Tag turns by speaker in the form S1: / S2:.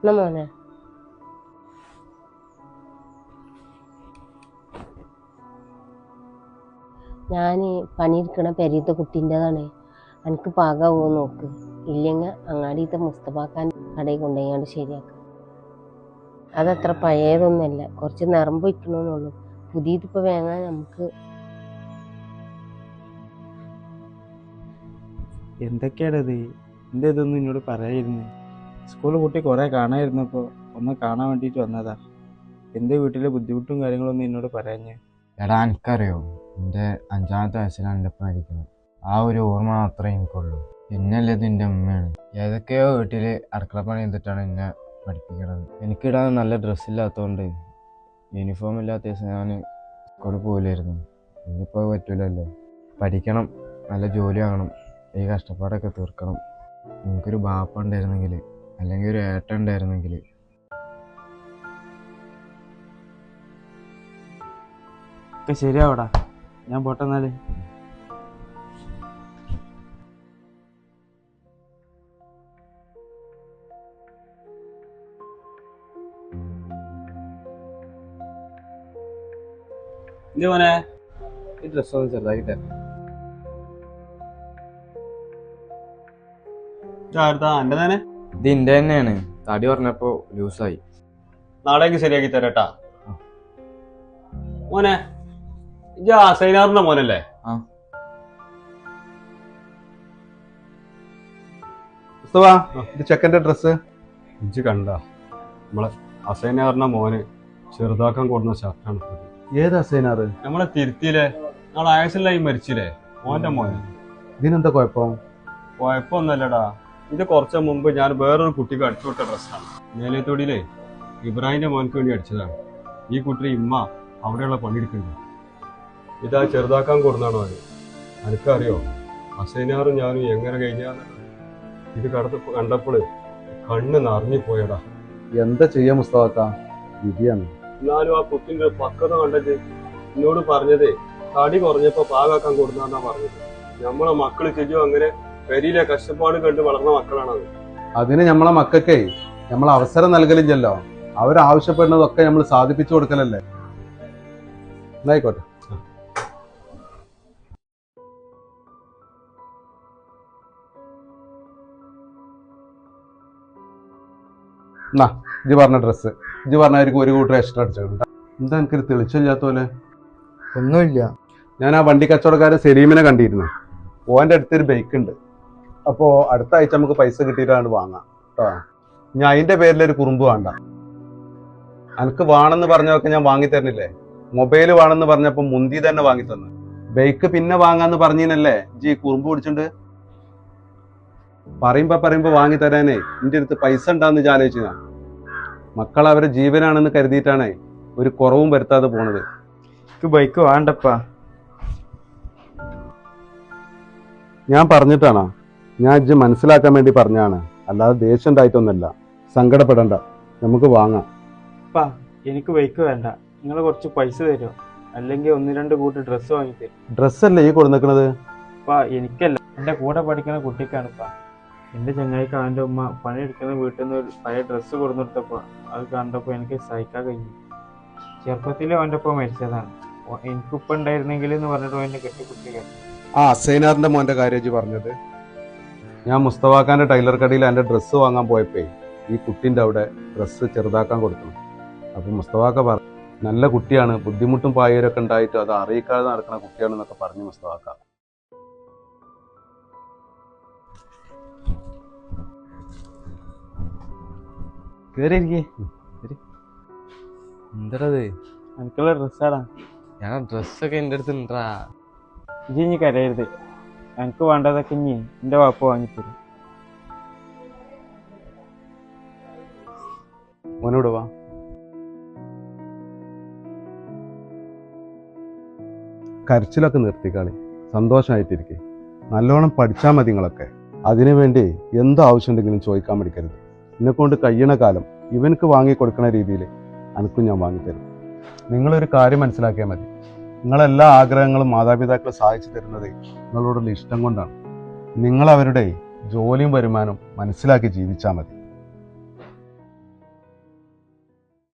S1: എന്നാ മോനെ ഞാൻ പണിയെടുക്കണ പെരീത്തെ കുട്ടീൻ്റെതാണ്. എനിക്ക് പാകാവോ നോക്ക്. ഇല്ലെങ്കിൽ അങ്ങാടിയത്തെ മുസ്തഫാക്കാൻ കടയിൽ കൊണ്ടുപോയാണ്ട് ശരിയാക്കാം. അതത്ര പഴയതൊന്നുമല്ല, കുറച്ച് നിറമ്പ് വയ്ക്കണമെന്നുള്ളൂ. പുതിയതിപ്പോൾ വാങ്ങാൻ നമുക്ക്.
S2: എന്തൊക്കെയാണത്? എൻ്റെ ഇതൊന്നും എന്നോട് പറയായിരുന്നു. സ്കൂൾ കുട്ടി കുറേ കാണാതിരുന്നപ്പോൾ ഒന്ന് കാണാൻ വേണ്ടിയിട്ട് വന്നതാ. എൻ്റെ വീട്ടിലെ ബുദ്ധിമുട്ടും കാര്യങ്ങളൊന്നും എന്നോട് പറയാഞ്ഞ്.
S3: എടാ എനിക്കറിയോ, എൻ്റെ 5ാമത്തെ വയസ്സിലാണ് എൻ്റെ ഒപ്പം ഇരിക്കുന്നത്. ആ ഒരു ഓർമ്മ മാത്രമേ എനിക്കുള്ളൂ. പിന്നല്ലേ ഇത് എൻ്റെ ഉമ്മയാണ്. ഏതൊക്കെയോ വീട്ടിൽ അടുക്കളപ്പണി ചെയ്തിട്ടാണ് എന്നെ പഠിപ്പിക്കുന്നത്. എനിക്കിടാൻ നല്ല ഡ്രസ്സില്ലാത്തതുകൊണ്ട് യൂണിഫോം ഇല്ലാത്ത ദിവസം ഞാൻ സ്കൂളിൽ പോകില്ലായിരുന്നു. ഇനിയിപ്പോൾ പറ്റൂലല്ലോ. പഠിക്കണം, നല്ല ജോലി വാങ്ങണം, ഈ കഷ്ടപ്പാടൊക്കെ തീർക്കണം. എനിക്കൊരു ബാപ്പ ഉണ്ടായിരുന്നെങ്കിൽ, അല്ലെങ്കിൽ ഒരു ഏട്ടൻ ഉണ്ടായിരുന്നെങ്കിൽ.
S2: ഒക്കെ ശരിയാവടാ, ഞാൻ പോട്ടെ എന്നാല്.
S4: മോനെ ഈ ഡ്രസ് ഒന്ന് ചെറുതാക്കി തരാം. എന്റെ തന്നെ
S3: ഇത് എൻ്റെ തന്നെയാണ്. തടി പറഞ്ഞപ്പോൾ ലൂസായി.
S4: നാളേക്ക് ശരിയാക്കി തരട്ടാ. മോനെ ഇജ സൈനാറിന്റെ മോനല്ലേ?
S5: ഇത് ചെക്കന്റെ ഡ്രസ്
S4: ഇജ് കണ്ട നമ്മളെ അസൈനാറിന്റെ മോന് ചെറുതാക്കാൻ കൊടുന്ന ഷർട്ടാണ്.
S5: ഏത് അസൈനാറ്?
S4: നമ്മളെ തിരുത്തിയില്ലേ, നമ്മളെ ആക്സിഡന്റായി മരിച്ചില്ലേ, മോന്റെ മോന്.
S5: ഇതിനെന്താ കുഴപ്പം?
S4: കുഴപ്പമൊന്നുമല്ലടാ, ഇത് കുറച്ച് മുമ്പ് ഞാൻ വേറൊരു കുട്ടിക്ക് അടിച്ചു കൊടുത്ത ഡ്രസ്സാണ്. മേലേത്തോടിയിലെ ഇബ്രാഹിമിന്റെ മോനക്ക് വേണ്ടി അടിച്ചതാണ്. ഈ കുട്ടി ഇമ്മ അവിടെയുള്ള പണിയെടുക്കുന്നുണ്ട്. ഇതാ ചെറുതാക്കാൻ കൊടുന്നാണോ അവന്. എനിക്കറിയോ അസൈനാറും ഞാനും എങ്ങനെ കഴിഞ്ഞാന്ന്. ഇത് കണ്ടപ്പോൾ കണ്ണ് നിറഞ്ഞിപ്പോയടാ.
S5: എന്താ ചെയ്യാ മുസ്തഫാക്ക, വിധിയാണ്.
S4: എന്നാലും ആ കുട്ടിന്റെ പക്വത കണ്ടിട്ട് എന്നോട് പറഞ്ഞതേ തടി കുറഞ്ഞപ്പോ പാകാക്കാൻ കൊടുന്നാന്നാ പറഞ്ഞത്. നമ്മളെ മക്കള് ശരിയോ അങ്ങനെ പെരിയിലെ കഷ്ടപ്പാട് കണ്ട് വളർന്ന മക്കളാണത്.
S5: അതിന് നമ്മളെ മക്കൾക്കേ നമ്മൾ അവസരം നൽകലില്ലല്ലോ. അവരാവശ്യപ്പെടുന്നതൊക്കെ നമ്മൾ സാധിപ്പിച്ചു കൊടുക്കലല്ലേ. എന്നായിക്കോട്ടെ. എന്നാ ഇജ്ജ് പറഞ്ഞ ഡ്രസ്സ്, ഇജ്ജ് പറഞ്ഞവർക്ക് ഒരു കൂട്ടർ എക്സ്ട്രാ അടിച്ചിട്ടുണ്ട്. എന്താ എനിക്കൊരു തെളിച്ചില്ലാത്ത പോലെ?
S3: ഒന്നുമില്ല.
S5: ഞാൻ ആ വണ്ടി കച്ചവടക്കാരൻ സലീമിനെ കണ്ടിരുന്നു. ഓൻ്റെ അടുത്തൊരു ബൈക്ക് ഉണ്ട്. അപ്പോൾ അടുത്ത ആഴ്ച നമുക്ക് പൈസ കിട്ടിയിട്ടാണ് വാങ്ങാം കേട്ടോ. ഞാൻ അതിൻ്റെ പേരിലൊരു കുറുമ്പ് വേണ്ട. എനിക്ക് വേണമെന്ന് പറഞ്ഞതൊക്കെ ഞാൻ വാങ്ങി തരുന്നില്ലേ. മൊബൈൽ വേണമെന്ന് പറഞ്ഞപ്പോൾ മുന്തി തന്നെ വാങ്ങി തന്നു. ബൈക്ക് പിന്നെ വാങ്ങാന്ന് പറഞ്ഞിനല്ലേ ജി കുറുമ്പ് പിടിച്ചിട്ടുണ്ട്. പറയുമ്പോ വാങ്ങി തരാനേ എൻ്റെ അടുത്ത് പൈസ ഉണ്ടാന്ന് ഞാൻ ആലോചിച്ചു. ഞാൻ മക്കൾ അവരെ ജീവനാണെന്ന് കരുതിയിട്ടാണേ ഒരു കുറവും വരുത്താതെ പോണത്.
S2: എനിക്ക് ബൈക്ക് വേണ്ടപ്പാ.
S5: ഞാൻ പറഞ്ഞിട്ടാണോ? ഞാൻ ഇജ്ജ് മനസ്സിലാക്കാൻ വേണ്ടി പറഞ്ഞാണ്, അല്ലാതെ ദേഷ്യം ഉണ്ടായിട്ടൊന്നുമല്ല. സങ്കടപ്പെടണ്ട, നമുക്ക് വാങ്ങാം.
S2: അപ്പാ എനിക്ക് ബൈക്ക് വേണ്ട, നിങ്ങൾ കുറച്ച് പൈസ തരുമോ? അല്ലെങ്കിൽ 1-2 കൂട്ട് ഡ്രസ്സ് വാങ്ങിത്തരും.
S5: ഡ്രസ്സല്ലേ ഈ കൊടുന്നിക്കണത്?
S2: അപ്പാ എനിക്കല്ല, എൻ്റെ കൂടെ പഠിക്കുന്ന കുട്ടിക്കാണിപ്പാ. എൻ്റെ ചങ്ങായിക്ക് അവൻ്റെ ഉമ്മ പണിയെടുക്കുന്ന വീട്ടിൽ നിന്ന് ഒരു പഴയ ഡ്രസ്സ് കൊടുന്നെടുത്തപ്പോൾ അത് കണ്ടപ്പോൾ എനിക്ക് സഹിക്കാൻ കഴിഞ്ഞു. ചെറുപ്പത്തിൽ അവൻ്റെ ഒപ്പം മരിച്ചതാണ്. എനിക്കിപ്പം ഉണ്ടായിരുന്നെങ്കിൽ എന്ന് പറഞ്ഞിട്ട് എന്നെ കെട്ടിക്കുട്ടികൾ.
S5: ആ അസൈനാറിന്റെ മോന്റെ കാര്യം പറഞ്ഞത്. ഞാൻ മുസ്തഫാക്കാന്റെ ടൈലർ കടയിൽ എൻ്റെ ഡ്രസ്സ് വാങ്ങാൻ പോയപ്പോ ഈ കുട്ടിൻ്റെ അവിടെ ഡ്രസ്സ് ചെറുതാക്കാൻ കൊടുക്കണം. അപ്പം മുസ്തഫാക്ക പറഞ്ഞു, നല്ല കുട്ടിയാണ്, ബുദ്ധിമുട്ടും പായരൊക്കെ ഉണ്ടായിട്ട് അത് അറിയിക്കാതെ നടക്കുന്ന കുട്ടിയാണെന്നൊക്കെ പറഞ്ഞു മുസ്തഫാക്ക.
S3: എന്തടത്?
S2: എനിക്കുള്ള ഡ്രസ്സാടാ.
S3: ഞാൻ ഡ്രസ്സൊക്കെ എൻ്റെ അടുത്ത് ഉണ്ടാ.
S2: ഇനി കരയരുത്, എനിക്ക് വേണ്ടതൊക്കെ ഇനി എൻ്റെ വാപ്പ വാങ്ങിത്തരും.
S5: മോനോട് വാ. കരച്ചിലൊക്കെ നിർത്തിക്കാളി, സന്തോഷമായിട്ടിരിക്കെ. നല്ലോണം പഠിച്ചാൽ മതി നിങ്ങളൊക്കെ. അതിനുവേണ്ടി എന്ത് ആവശ്യമുണ്ടെങ്കിലും ചോദിക്കാൻ പഠിക്കരുത്. എന്നെക്കൊണ്ട് കഴിയണ കാലം ഇവനക്ക് വാങ്ങിക്കൊടുക്കുന്ന രീതിയിൽ എനിക്കും ഞാൻ വാങ്ങിത്തരും. നിങ്ങളൊരു കാര്യം മനസ്സിലാക്കിയാൽ മതി, നിങ്ങളെല്ലാ ആഗ്രഹങ്ങളും മാതാപിതാക്കൾ സാധിച്ചു തരുന്നത് നിങ്ങളോടുള്ള ഇഷ്ടം കൊണ്ടാണ്. നിങ്ങളവരുടെ ജോലിയും വരുമാനവും മനസ്സിലാക്കി ജീവിച്ചാൽ മതി.